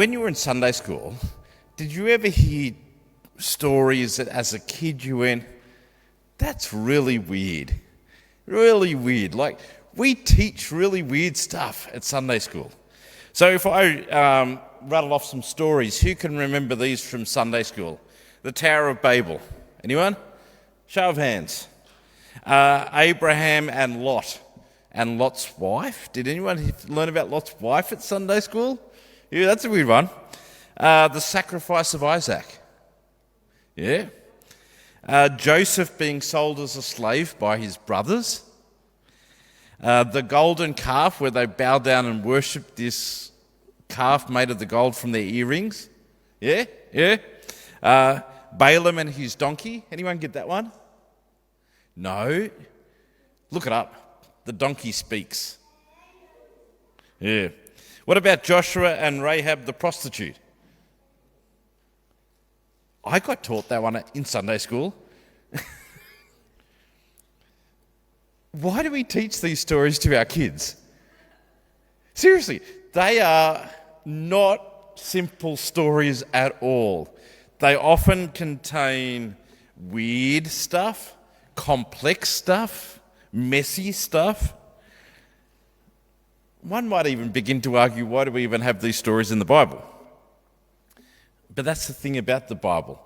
when you were in Sunday school, did you ever hear stories that as a kid you went, that's really weird? Really weird. Like, we teach really weird stuff at Sunday school. So if I rattle off some stories, who can remember these from Sunday school? The Tower of Babel. Anyone? Show of hands. Abraham and Lot. And Lot's wife. Did anyone learn about Lot's wife at Sunday school? Yeah, that's a weird one. The sacrifice of Isaac. Yeah. Joseph being sold as a slave by his brothers. The golden calf, where they bow down and worship this calf made of the gold from their earrings. Yeah, yeah. Balaam and his donkey. Anyone get that one? No. Look it up. The donkey speaks. Yeah. What about Joshua and Rahab the prostitute? I got taught that one in Sunday school. Why do we teach these stories to our kids? Seriously, they are not simple stories at all. They often contain weird stuff, complex stuff, messy stuff. One might even begin to argue, why do we even have these stories in the Bible? But that's the thing about the Bible.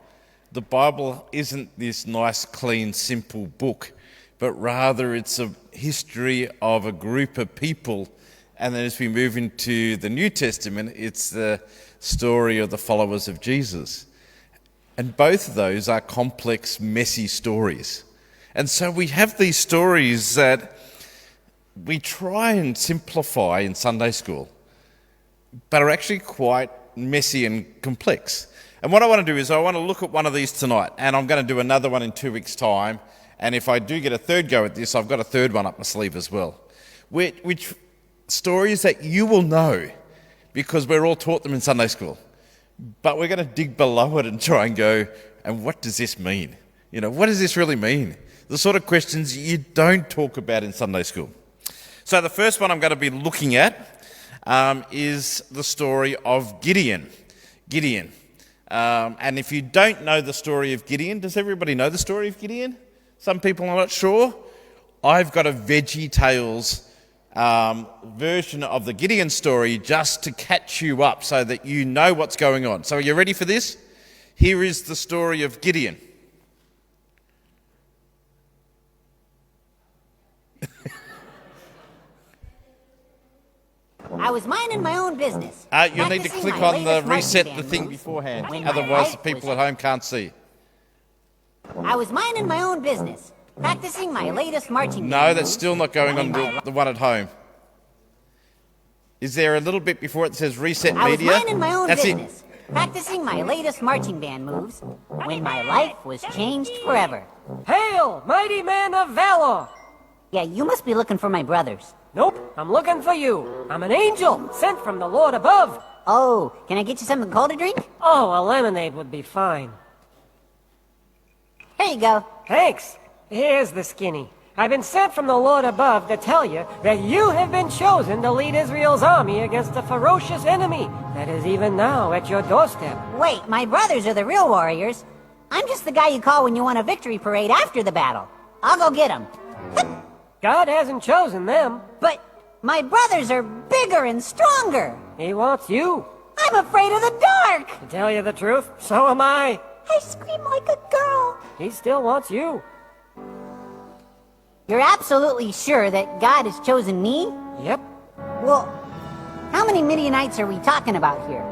The Bible isn't this nice, clean, simple book, but rather it's a history of a group of people. And then as we move into the New Testament, it's the story of the followers of Jesus. And both of those are complex, messy stories. And so we have these stories that we try and simplify in Sunday school, but are actually quite messy and complex. And what I want to do is I want to look at one of these tonight, and I'm going to do another one in 2 weeks' time. And if I do get a third go at this, I've got a third one up my sleeve as well. Which stories that you will know because we're all taught them in Sunday school. But we're going to dig below it and try and go, and what does this mean? You know, what does this really mean? The sort of questions you don't talk about in Sunday school. So the first one I'm going to be looking at is the story of Gideon. Gideon. And if you don't know the story of Gideon, does everybody know the story of Gideon? Some people are not sure. I've got a Veggie Tales version of the Gideon story just to catch you up so that you know what's going on. So are you ready for this? Here is the story of Gideon. I was minding my own business. You'll need to click on the reset the thing beforehand, otherwise the people at home can't see. I was minding my own business, practicing my latest marching No, that's still not going on the one at home. Is there a little bit before it says reset media? I was minding my own That's business, practicing my latest marching band moves, when my life was changed forever. Hail, mighty man of valor! Yeah, you must be looking for my brothers. Nope, I'm looking for you. I'm an angel, sent from the Lord above. Oh, can I get you something cold to drink? Oh, a lemonade would be fine. Here you go. Thanks. Here's the skinny. I've been sent from the Lord above to tell you that you have been chosen to lead Israel's army against a ferocious enemy that is even now at your doorstep. Wait, my brothers are the real warriors. I'm just the guy you call when you want a victory parade after the battle. I'll go get them. God hasn't chosen them. But my brothers are bigger and stronger. He wants you. I'm afraid of the dark. To tell you the truth, so am I. I scream like a girl. He still wants you. You're absolutely sure that God has chosen me? Yep. Well, how many Midianites are we talking about here?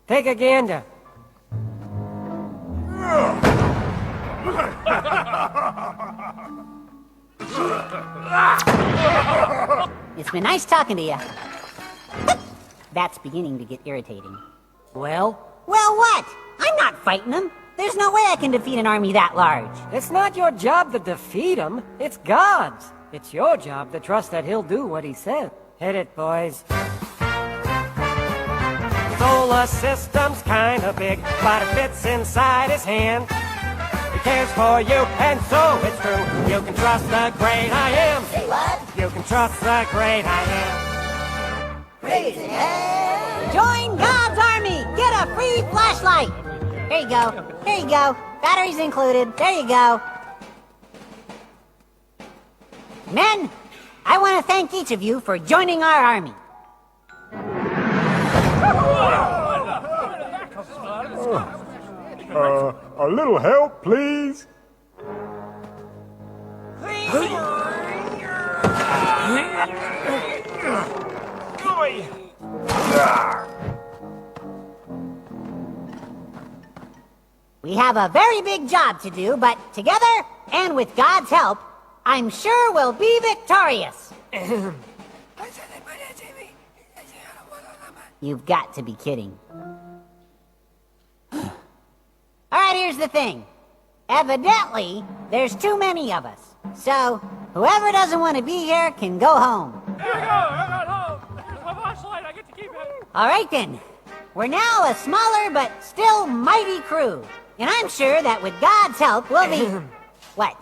Take a gander. It's been nice talking to you. That's beginning to get irritating. Well? Well, what? I'm not fighting them. There's no way I can defeat an army that large. It's not your job to defeat him. It's God's. It's your job to trust that he'll do what he said. Hit it, boys. Solar system's kinda big, but it fits inside his hand. He cares for you, and so it's true. You can trust the great I am. what? You can trust the great I am. Raising hell. Join God's Army. Get a free flashlight. Here you go. Here you go. Batteries included. There you go. Men, I want to thank each of you for joining our army. A little help, please? We have a very big job to do, but together, and with God's help, I'm sure we'll be victorious. You've got to be kidding. All right, here's the thing. Evidently, there's too many of us. So, whoever doesn't want to be here can go home. Here we go! I got home! Here's my flashlight, I get to keep it! All right, then. We're now a smaller but still mighty crew. And I'm sure that with God's help, we'll be... What?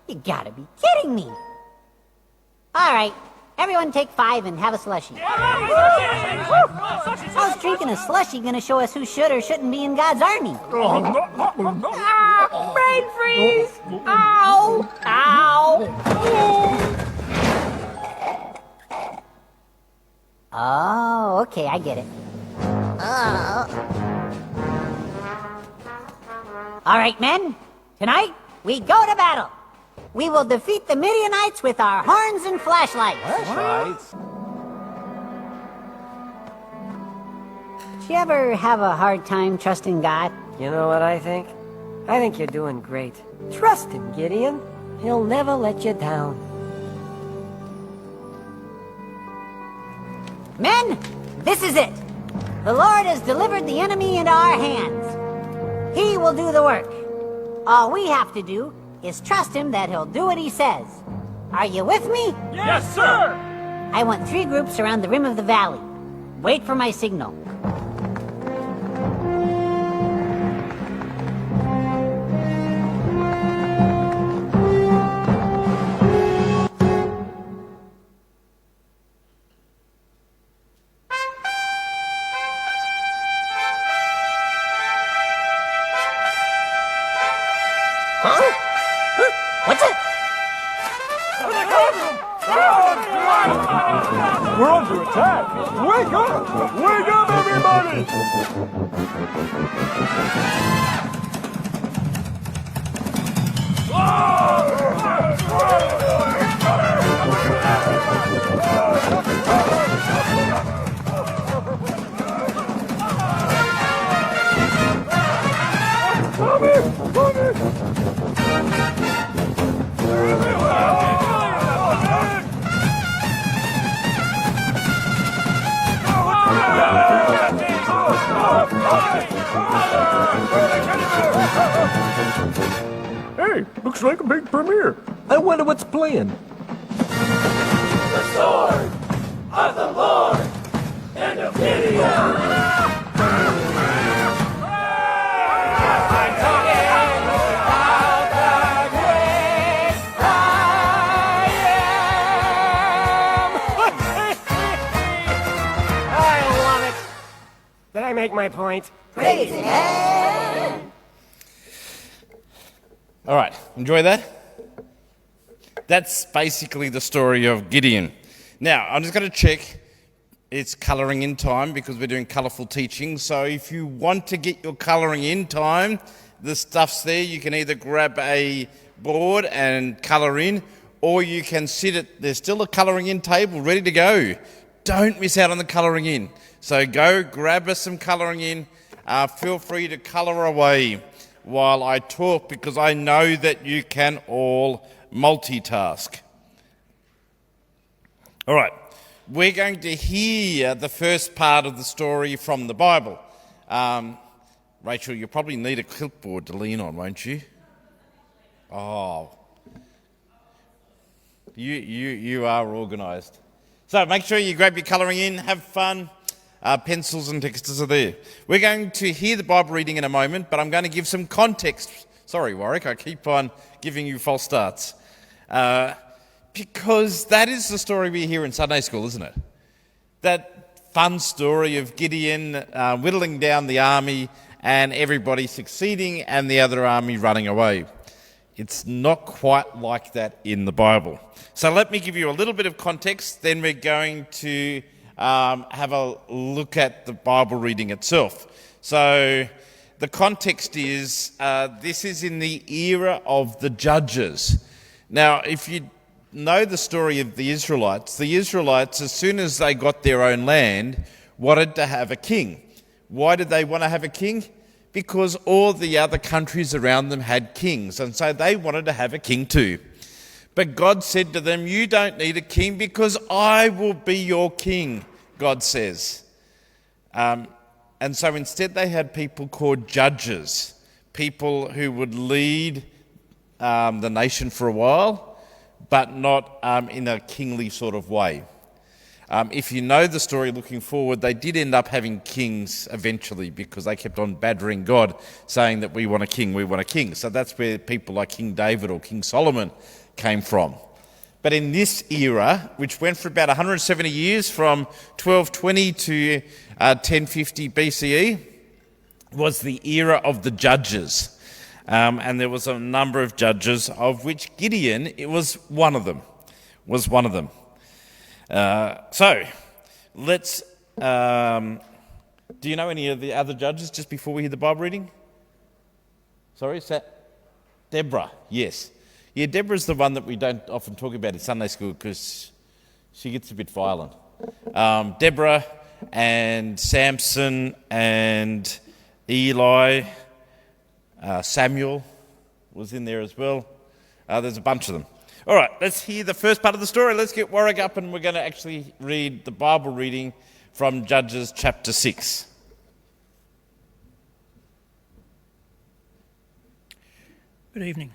You gotta be kidding me. All right. Everyone take 5 and have a slushie. How's drinking a slushie gonna show us who should or shouldn't be in God's army? Brain freeze! Ow! Ow! Oh, okay, I get it. All right, men. Tonight, we go to battle. We will defeat the Midianites with our horns and flashlights. Did you ever have a hard time trusting God? You know what I think? I think you're doing great. Trust him, Gideon. He'll never let you down. Men, this is it. The Lord has delivered the enemy into our hands. He will do the work. All we have to do is trust him that he'll do what he says. Are you with me? Yes, sir! I want 3 groups around the rim of the valley. Wait for my signal. What's it? We're under attack! Wake up! Wake up, everybody! Hey, looks like a big premiere. I wonder what's playing. The sword of the Lord and of Gideon! Did I make my point? Raising hell. All right, enjoy that? That's basically the story of Gideon. Now, I'm just going to check. It's colouring in time because we're doing colourful teaching. So if you want to get your colouring in time, the stuff's there. You can either grab a board and colour in, or you can sit at, there's still a colouring in table ready to go. Don't miss out on the colouring in. So go grab us some colouring in. Feel free to colour away while I talk because I know that you can all multitask. All right, we're going to hear the first part of the story from the Bible. Rachel, you probably need a clipboard to lean on, won't you? Oh, you are organised. So make sure you grab your colouring in, have fun. Pencils and texters are there. We're going to hear the Bible reading in a moment, but I'm going to give some context. Sorry, Warwick, I keep on giving you false starts. because that is the story we hear in Sunday school, isn't it? That fun story of Gideon whittling down the army and everybody succeeding and the other army running away. It's not quite like that in the Bible. So let me give you a little bit of context, then we're going to have a look at the Bible reading itself. So the context is, this is in the era of the Judges. Now, if you know the story of the Israelites, as soon as they got their own land, wanted to have a king. Why did they want to have a king? Because all the other countries around them had kings, and so they wanted to have a king too. But God said to them, you don't need a king because I will be your king, God says. And so instead they had people called judges, people who would lead the nation for a while, but not in a kingly sort of way. If you know the story looking forward, they did end up having kings eventually because they kept on badgering God, saying that we want a king, we want a king. So that's where people like King David or King Solomon came from. But in this era, which went for about 170 years, from 1220 to 1050 BCE, was the era of the judges. And there was a number of judges, of which Gideon was one of them. So, let's... do you know any of the other judges just before we hear the Bible reading? Sorry, is that Deborah? Yes. Yeah, Deborah's the one that we don't often talk about in Sunday school because she gets a bit violent. Deborah and Samson and Eli, Samuel was in there as well. There's a bunch of them. All right, let's hear the first part of the story. Let's get Warwick up and we're going to actually read the Bible reading from Judges chapter 6. Good evening.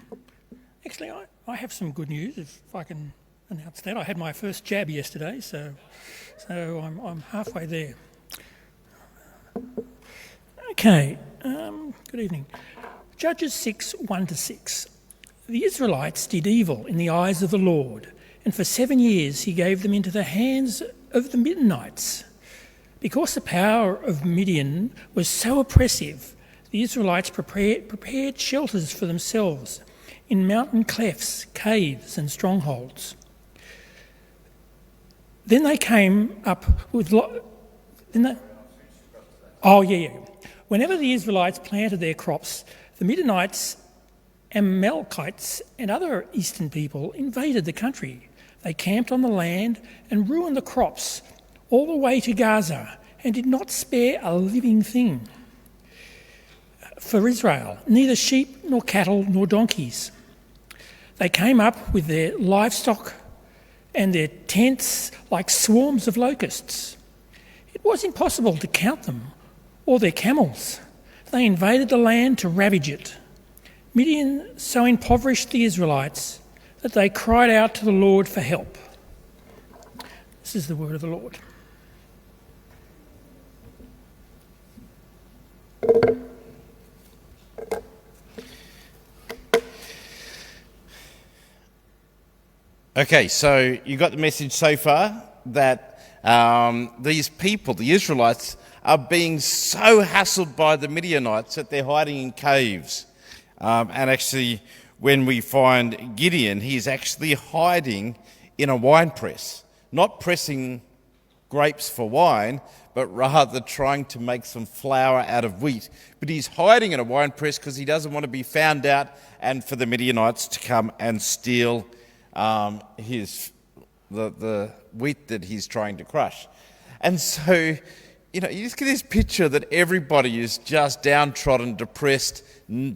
Actually, I have some good news, if I can announce that. I had my first jab yesterday, so I'm halfway there. Okay, good evening. Judges 6, 1-6. The Israelites did evil in the eyes of the Lord, and for 7 years he gave them into the hands of the Midianites. Because the power of Midian was so oppressive, the Israelites prepared shelters for themselves in mountain clefts, caves and strongholds. Then they came up with... Whenever the Israelites planted their crops, the Midianites, Amalekites and other eastern people invaded the country. They camped on the land and ruined the crops all the way to Gaza and did not spare a living thing for Israel, neither sheep nor cattle nor donkeys. They came up with their livestock and their tents like swarms of locusts. It was impossible to count them or their camels. They invaded the land to ravage it. Midian so impoverished the Israelites that they cried out to the Lord for help. This is the word of the Lord. Okay, so you got the message so far that these people, the Israelites, are being so hassled by the Midianites that they're hiding in caves. And actually, when we find Gideon, he's actually hiding in a wine press, not pressing grapes for wine, but rather trying to make some flour out of wheat. But he's hiding in a wine press because he doesn't want to be found out and for the Midianites to come and steal the wheat that he's trying to crush. And so, you just get this picture that everybody is just downtrodden, depressed,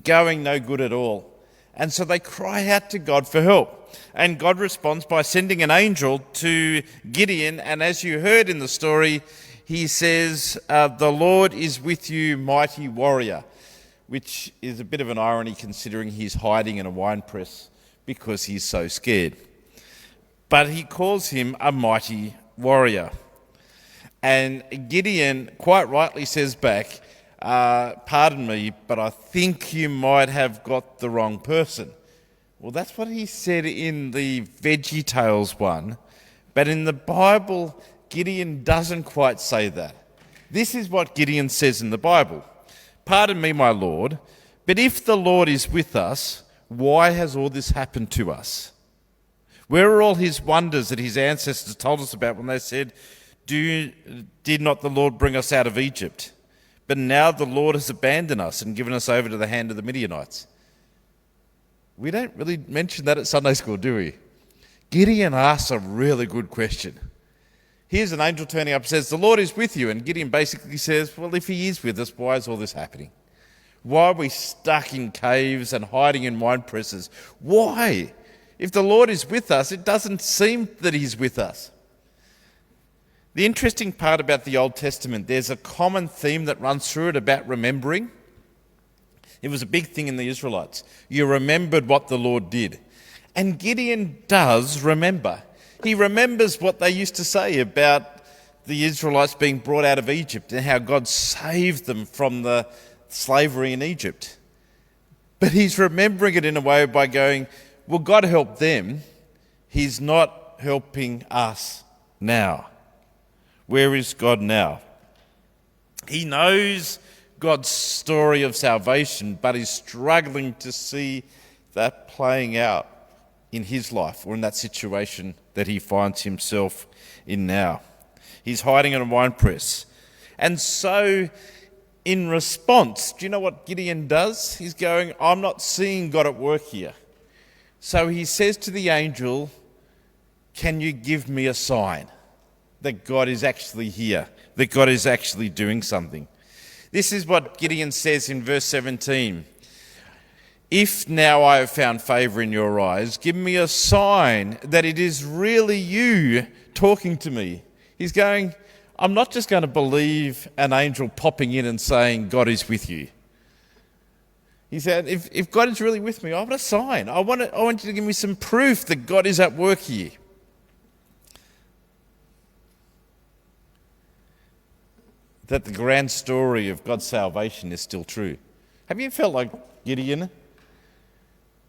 going no good at all. And so they cry out to God for help. And God responds by sending an angel to Gideon. And as you heard in the story, he says, "The Lord is with you, mighty warrior," which is a bit of an irony considering he's hiding in a wine press because he's so scared. But he calls him a mighty warrior. And Gideon quite rightly says back, "Pardon me, but I think you might have got the wrong person." Well, that's what he said in the Veggie Tales one, but in the Bible, Gideon doesn't quite say that. This is what Gideon says in the Bible. Pardon me, my Lord, but if the Lord is with us, why has all this happened to us? Where are all his wonders that his ancestors told us about when they said, did not the Lord bring us out of Egypt? But now the Lord has abandoned us and given us over to the hand of the Midianites. We don't really mention that at Sunday school, do we? Gideon asks a really good question. Here's an angel turning up and says, the Lord is with you. And Gideon basically says, well, if he is with us, why is all this happening? Why are we stuck in caves and hiding in wine presses? Why? If the Lord is with us, it doesn't seem that he's with us. The interesting part about the Old Testament, there's a common theme that runs through it about remembering. It was a big thing in the Israelites. You remembered what the Lord did. And Gideon does remember. He remembers what they used to say about the Israelites being brought out of Egypt and how God saved them from the slavery in Egypt. But he's remembering it in a way by going, well, God helped them. He's not helping us now. Where is God now? He knows God's story of salvation, but he's struggling to see that playing out in his life or in that situation that he finds himself in now. He's hiding in a wine press. And so, in response, do you know what Gideon does? He's going, I'm not seeing God at work here. So he says to the angel, can you give me a sign that God is actually here, that God is actually doing something? This is what Gideon says in verse 17. If now I have found favour in your eyes, give me a sign that it is really you talking to me. He's going, I'm not just going to believe an angel popping in and saying, God is with you. He said, if God is really with me, I want a sign. I want you to give me some proof that God is at work here. That the grand story of God's salvation is still true. Have you felt like Gideon?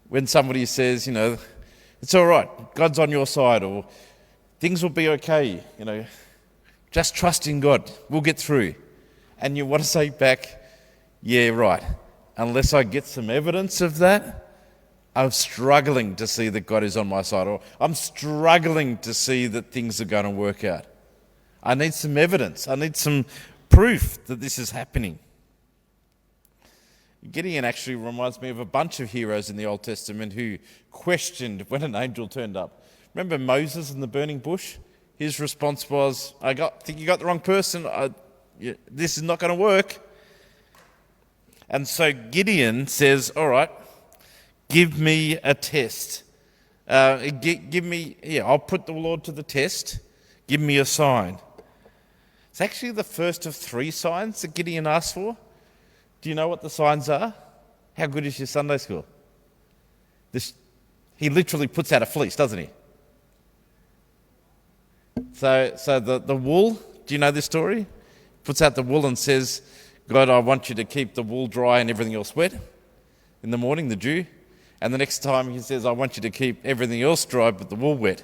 When somebody says, it's all right, God's on your side, or things will be okay, just trust in God, we'll get through. And you want to say back, yeah, right, unless I get some evidence of that, I'm struggling to see that God is on my side, or I'm struggling to see that things are going to work out. I need some evidence, I need some proof that this is happening. Gideon actually reminds me of a bunch of heroes in the Old Testament who questioned when an angel turned up. Remember Moses in the burning bush? His response was, I think you got the wrong person. This is not going to work. And so Gideon says, all right, give me a test. I'll put the Lord to the test. Give me a sign. It's actually the first of 3 signs that Gideon asked for. Do you know what the signs are? How good is your Sunday school? He literally puts out a fleece, doesn't he? So the wool, do you know this story? Puts out the wool and says, God, I want you to keep the wool dry and everything else wet. In the morning, the dew. And the next time he says, I want you to keep everything else dry but the wool wet.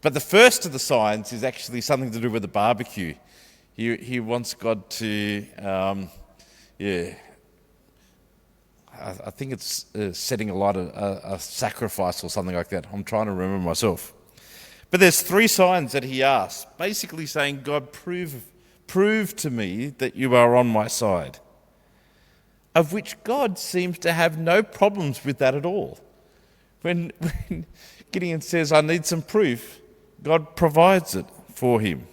But the first of the signs is actually something to do with the barbecue. He wants God to, I think it's setting a lot of a sacrifice or something like that. I'm trying to remember myself. But there's 3 signs that he asks, basically saying, God, prove to me that you are on my side. Of which God seems to have no problems with that at all. When Gideon says, I need some proof, God provides it for him.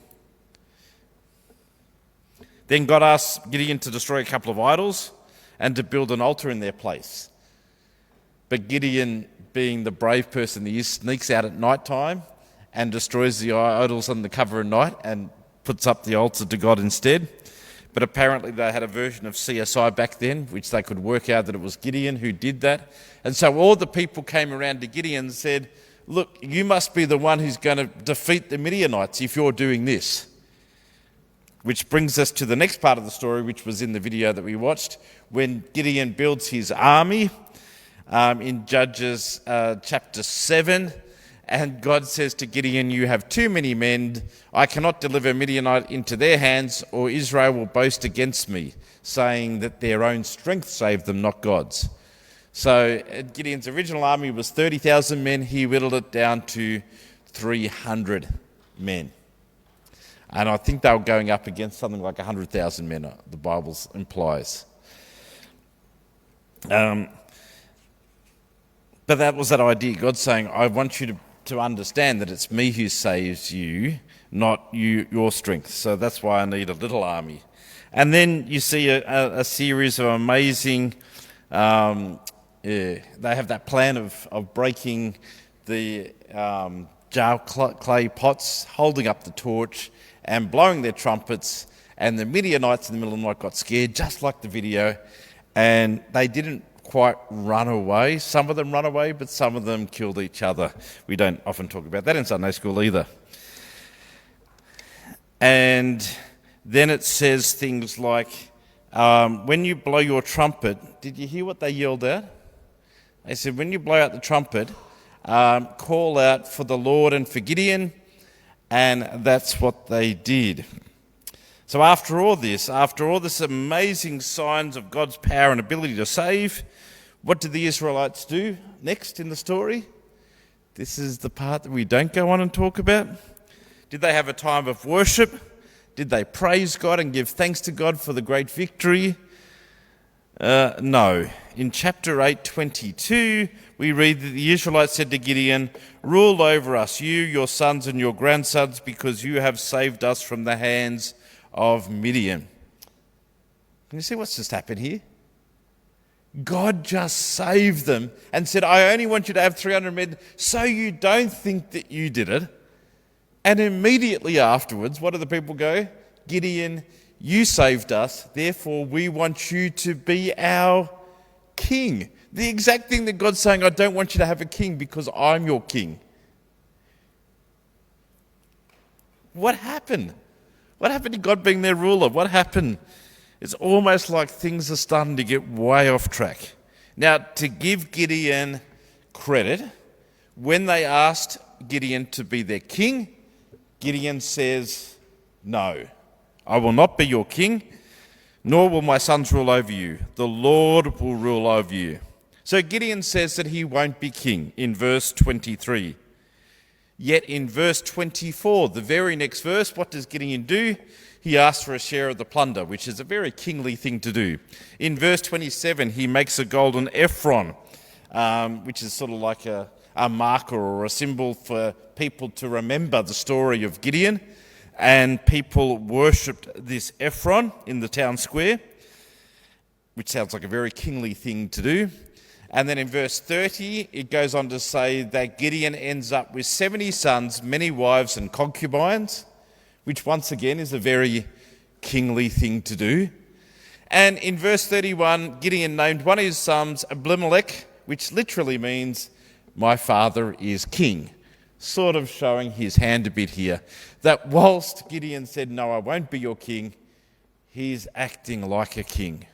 Then God asks Gideon to destroy a couple of idols and to build an altar in their place. But Gideon, being the brave person he is, sneaks out at night time and destroys the idols under cover of night and puts up the altar to God instead. But apparently they had a version of CSI back then, which they could work out that it was Gideon who did that. And so all the people came around to Gideon and said, look, you must be the one who's going to defeat the Midianites if you're doing this. Which brings us to the next part of the story, which was in the video that we watched, when Gideon builds his army. in Judges chapter 7. And God says to Gideon, "You have too many men. I cannot deliver Midianite into their hands, or Israel will boast against me, saying that their own strength saved them, not God's." So Gideon's original army was 30,000 men. He whittled it down to 300 men. And I think they were going up against something like 100,000 men, the Bible implies. But that was that idea. God's saying, I want you to understand that it's me who saves you, not your strength. So that's why I need a little army. And then you see a series of amazing... they have that plan of breaking the jar clay pots, holding up the torch and blowing their trumpets, and the Midianites in the middle of the night got scared, just like the video, and they didn't quite run away. Some of them run away, but some of them killed each other. We don't often talk about that in Sunday school either. And then it says things like, when you blow your trumpet, did you hear what they yelled out? They said, when you blow out the trumpet, call out for the Lord and for Gideon, and that's what they did. So after all this amazing signs of God's power and ability to save, what did the Israelites do next in the story? This is the part that we don't go on and talk about. Did they have a time of worship? Did they praise God and give thanks to God for the great victory? No. In chapter 8:22, we read that the Israelites said to Gideon, "Rule over us, you, your sons and your grandsons, because you have saved us from the hands of Midian." Can you see what's just happened here? God just saved them and said, I only want you to have 300 men so you don't think that you did it. And immediately afterwards, what do the people go? Gideon, you saved us, therefore we want you to be our king. The exact thing that God's saying, I don't want you to have a king because I'm your king. What happened? What happened to God being their ruler? What happened? It's almost like things are starting to get way off track. Now, to give Gideon credit, when they asked Gideon to be their king, Gideon says, "No, I will not be your king, nor will my sons rule over you. The Lord will rule over you." So Gideon says that he won't be king in verse 23. Yet in verse 24, the very next verse, what does Gideon do? He asks for a share of the plunder, which is a very kingly thing to do. In verse 27, he makes a golden ephron, which is sort of like a marker or a symbol for people to remember the story of Gideon. And people worshipped this ephron in the town square, which sounds like a very kingly thing to do. And then in verse 30, it goes on to say that Gideon ends up with 70 sons, many wives and concubines, which once again is a very kingly thing to do. And in verse 31, Gideon named one of his sons Abimelech, which literally means, my father is king, sort of showing his hand a bit here. That whilst Gideon said, no, I won't be your king, he's acting like a king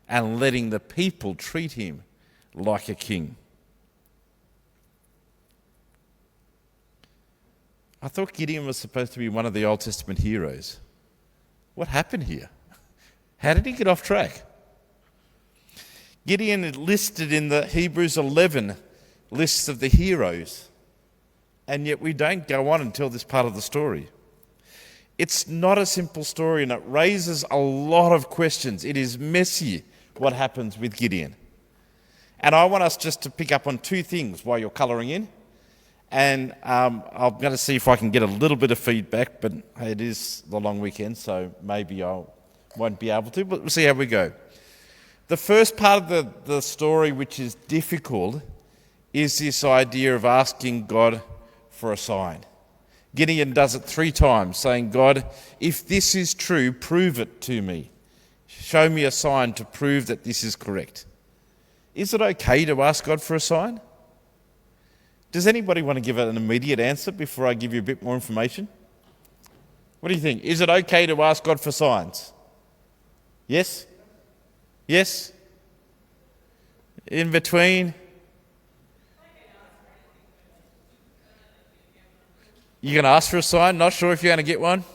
and letting the people treat him like a king. I thought Gideon was supposed to be one of the Old Testament heroes. What happened here? How did he get off track? Gideon is listed in the Hebrews 11 lists of the heroes, and yet we don't go on and tell this part of the story. It's not a simple story, and it raises a lot of questions. It is messy what happens with Gideon. And I want us just to pick up on two things while you're colouring in. And I'm going to see if I can get a little bit of feedback, but hey, it is the long weekend, so maybe I won't be able to, but we'll see how we go. The first part of the story, which is difficult, is this idea of asking God for a sign. Gideon does it 3 times, saying, God, if this is true, prove it to me. Show me a sign to prove that this is correct. Is it okay to ask God for a sign? Does anybody want to give an immediate answer before I give you a bit more information? What do you think? Is it okay to ask God for signs? Yes? Yes? In between? You're going to ask for a sign, not sure if you're going to get one?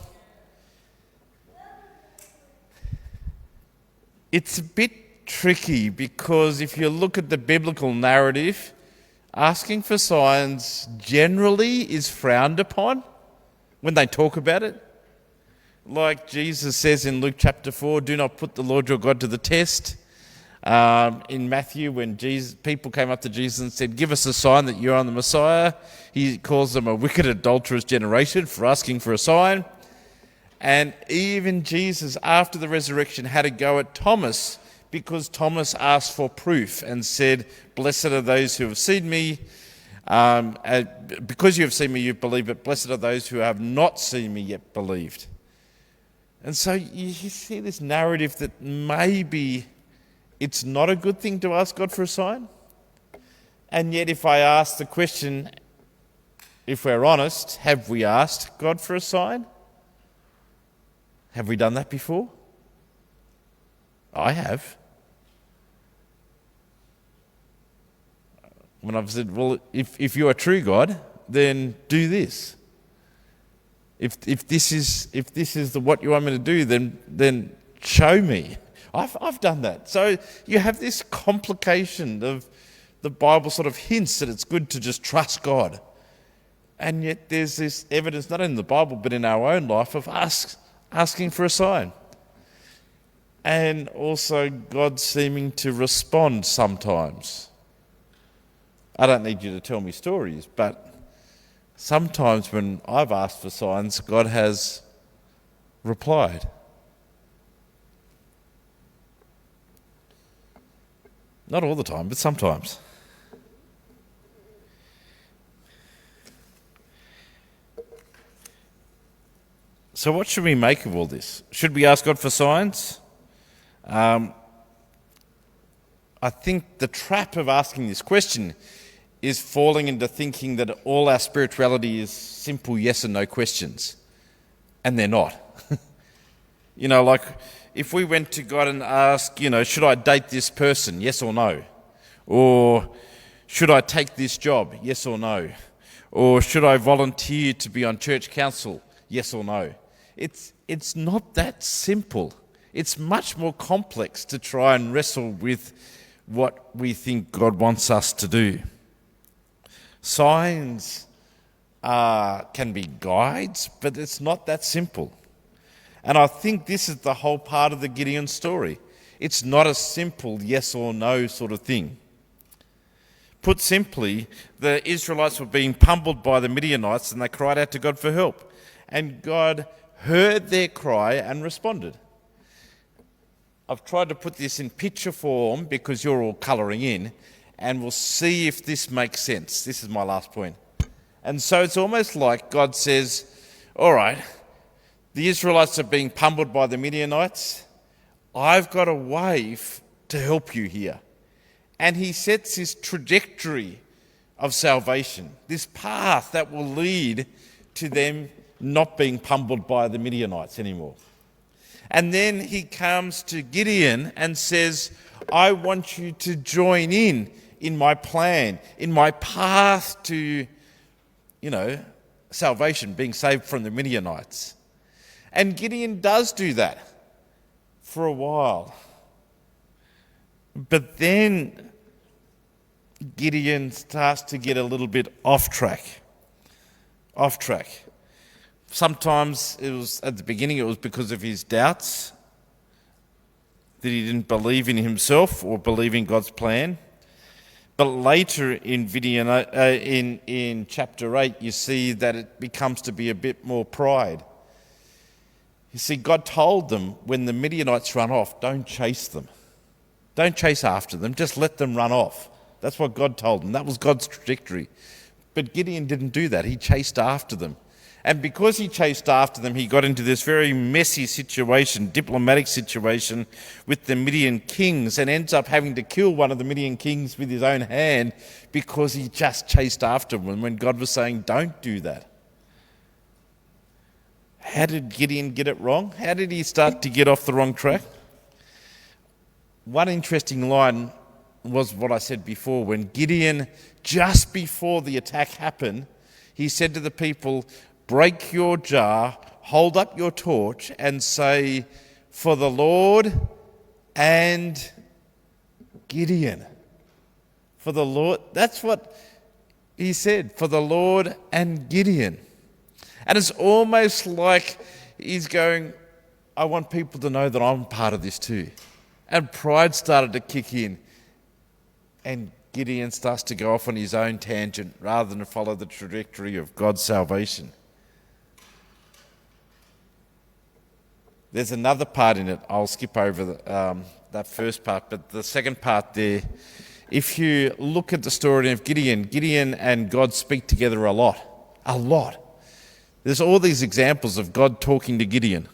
It's a bit tricky because if you look at the biblical narrative, asking for signs generally is frowned upon when they talk about it. Like Jesus says in Luke chapter 4, do not put the Lord your God to the test. In Matthew, when people came up to Jesus and said, give us a sign that you're on the Messiah, he calls them a wicked, adulterous generation for asking for a sign. And even Jesus, after the resurrection, had a go at Thomas because Thomas asked for proof and said, blessed are those who have seen me. Because you have seen me, you believe, but blessed are those who have not seen me yet believed. And so you see this narrative that maybe it's not a good thing to ask God for a sign. And yet if I ask the question, if we're honest, have we asked God for a sign? Have we done that before? I have. When I've said, well, if you're a true God, then do this. If this is what you want me to do, then show me. I've done that. So you have this complication of the Bible sort of hints that it's good to just trust God. And yet there's this evidence, not in the Bible, but in our own life, of us asking for a sign. And also God seeming to respond sometimes. I don't need you to tell me stories, but sometimes when I've asked for signs, God has replied. Not all the time, but sometimes. So what should we make of all this? Should we ask God for signs? I think the trap of asking this question is falling into thinking that all our spirituality is simple yes and no questions. And they're not. Like if we went to God and asked, should I date this person? Yes or no? Or should I take this job? Yes or no? Or should I volunteer to be on church council? Yes or no? It's not that simple. It's much more complex to try and wrestle with what we think God wants us to do. Signs can be guides, but it's not that simple. And I think this is the whole part of the Gideon story. It's not a simple yes or no sort of thing. Put simply, the Israelites were being pummeled by the Midianites and they cried out to God for help. And God heard their cry and responded. I've tried to put this in picture form because you're all colouring in, and we'll see if this makes sense. This is my last point. And so it's almost like God says, all right, the Israelites are being pummeled by the Midianites. I've got a way to help you here. And he sets this trajectory of salvation, this path that will lead to them not being pummeled by the Midianites anymore. And then he comes to Gideon and says, I want you to join in my plan, in my path to, salvation, being saved from the Midianites. And Gideon does do that for a while. But then Gideon starts to get a little bit off track. Sometimes it was at the beginning, it was because of his doubts that he didn't believe in himself or believe in God's plan. But later in in chapter 8, you see that it becomes to be a bit more pride. You see, God told them when the Midianites run off, don't chase them. Don't chase after them, just let them run off. That's what God told them. That was God's trajectory. But Gideon didn't do that. He chased after them. And because he chased after them, he got into this very messy situation, diplomatic situation with the Midian kings, and ends up having to kill one of the Midian kings with his own hand because he just chased after them when God was saying, don't do that. How did Gideon get it wrong? How did he start to get off the wrong track? One interesting line was what I said before. When Gideon, just before the attack happened, he said to the people, break your jar, hold up your torch and say, "For the Lord and Gideon." For the Lord, that's what he said, for the Lord and Gideon. And it's almost like he's going, I want people to know that I'm part of this too. And pride started to kick in. And Gideon starts to go off on his own tangent rather than follow the trajectory of God's salvation. There's another part in it. I'll skip over that first part, but the second part there, if you look at the story of Gideon and God speak together a lot. There's all these examples of God talking to Gideon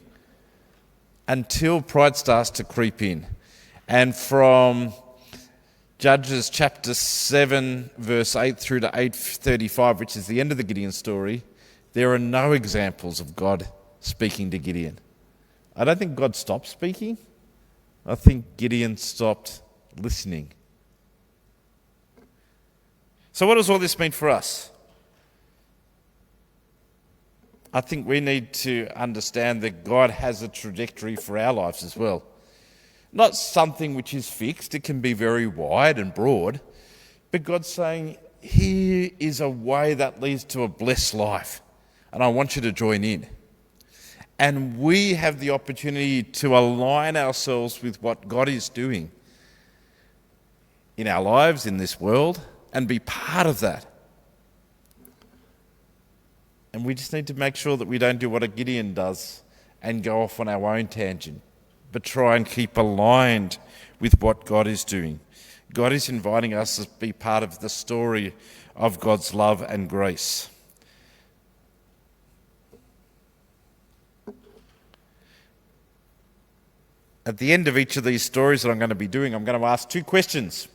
until pride starts to creep in. And from Judges chapter 7, verse 8 through to 8:35, which is the end of the Gideon story, there are no examples of God speaking to Gideon. I don't think God stopped speaking. I think Gideon stopped listening. So what does all this mean for us? I think we need to understand that God has a trajectory for our lives as well. Not something which is fixed. It can be very wide and broad. But God's saying, here is a way that leads to a blessed life. And I want you to join in. And we have the opportunity to align ourselves with what God is doing in our lives, in this world, and be part of that. And we just need to make sure that we don't do what a Gideon does and go off on our own tangent, but try and keep aligned with what God is doing. God is inviting us to be part of the story of God's love and grace. At the end of each of these stories that I'm going to be doing, I'm going to ask two questions.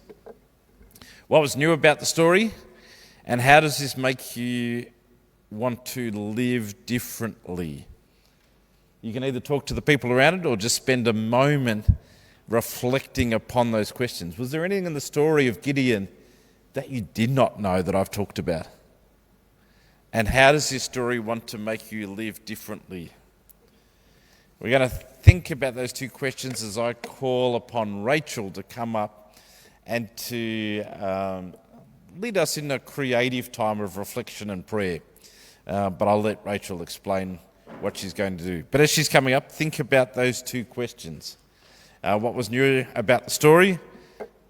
What was new about the story? And how does this make you want to live differently? You can either talk to the people around it or just spend a moment reflecting upon those questions. Was there anything in the story of Gideon that you did not know that I've talked about? And how does this story want to make you live differently? We're going to think about those two questions as I call upon Rachel to come up and to lead us in a creative time of reflection and prayer. But I'll let Rachel explain what she's going to do. But as she's coming up, think about those two questions. What was new about the story,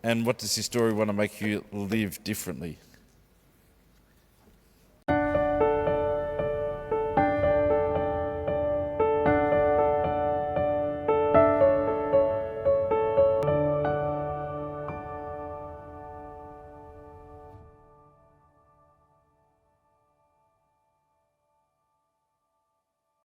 and what does this story want to make you live differently?